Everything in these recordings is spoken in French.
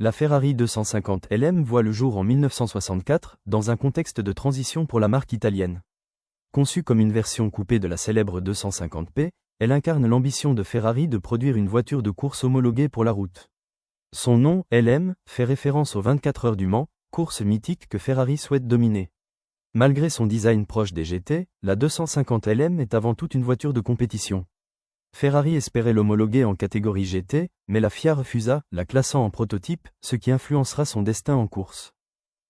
La Ferrari 250 LM voit le jour en 1964, dans un contexte de transition pour la marque italienne. Conçue comme une version coupée de la célèbre 250p, elle incarne l'ambition de Ferrari de produire une voiture de course homologuée pour la route. Son nom, LM, fait référence aux 24 heures du Mans, course mythique que Ferrari souhaite dominer. Malgré son design proche des GT, la 250 LM est avant tout une voiture de compétition. Ferrari espérait l'homologuer en catégorie GT, mais la FIA refusa, la classant en prototype, ce qui influencera son destin en course.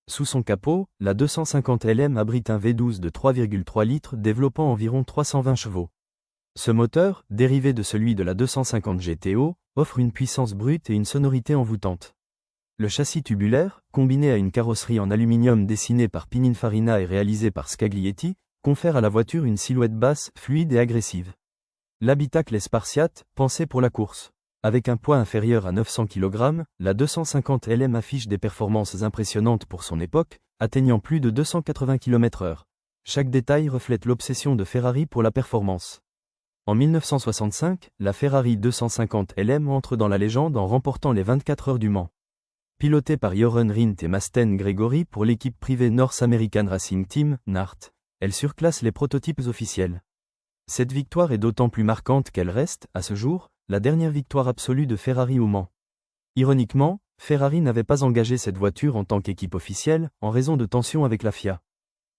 Sous son capot, la 250 LM abrite un V12 de 3,3 litres développant environ 320 chevaux. Ce moteur, dérivé de celui de la 250 GTO, offre une puissance brute et une sonorité envoûtante. Le châssis tubulaire, combiné à une carrosserie en aluminium dessinée par Pininfarina et réalisée par Scaglietti, confère à la voiture une silhouette basse, fluide et agressive. L'habitacle est spartiate, pensé pour la course. Avec un poids inférieur à 900 kg, la 250 LM affiche des performances impressionnantes pour son époque, atteignant plus de 280 km/h. Chaque détail reflète l'obsession de Ferrari pour la performance. En 1965, la Ferrari 250 LM entre dans la légende en remportant les 24 heures du Mans. Pilotée par Jochen Rindt et Masten Gregory pour l'équipe privée North American Racing Team, NART, elle surclasse les prototypes officiels. Cette victoire est d'autant plus marquante qu'elle reste, à ce jour, la dernière victoire absolue de Ferrari au Mans. Ironiquement, Ferrari n'avait pas engagé cette voiture en tant qu'équipe officielle, en raison de tensions avec la FIA.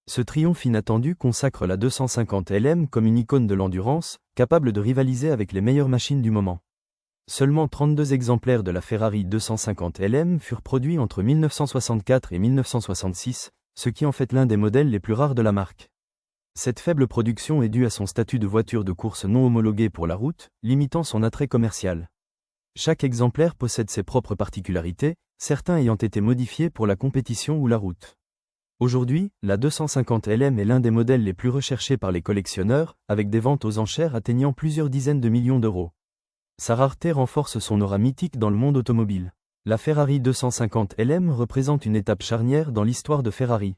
Ce triomphe inattendu consacre la 250 LM comme une icône de l'endurance, capable de rivaliser avec les meilleures machines du moment. Seulement 32 exemplaires de la Ferrari 250 LM furent produits entre 1964 et 1966, ce qui en fait l'un des modèles les plus rares de la marque. Cette faible production est due à son statut de voiture de course non homologuée pour la route, limitant son attrait commercial. Chaque exemplaire possède ses propres particularités, certains ayant été modifiés pour la compétition ou la route. Aujourd'hui, la 250 LM est l'un des modèles les plus recherchés par les collectionneurs, avec des ventes aux enchères atteignant plusieurs dizaines de millions d'euros. Sa rareté renforce son aura mythique dans le monde automobile. La Ferrari 250 LM représente une étape charnière dans l'histoire de Ferrari.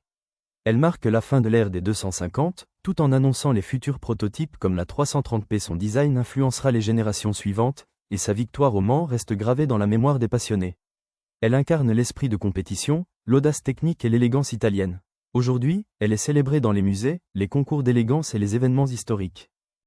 Elle marque la fin de l'ère des 250, tout en annonçant les futurs prototypes comme la 330p. Son design influencera les générations suivantes, et sa victoire au Mans reste gravée dans la mémoire des passionnés. Elle incarne l'esprit de compétition, l'audace technique et l'élégance italienne. Aujourd'hui, elle est célébrée dans les musées, les concours d'élégance et les événements historiques.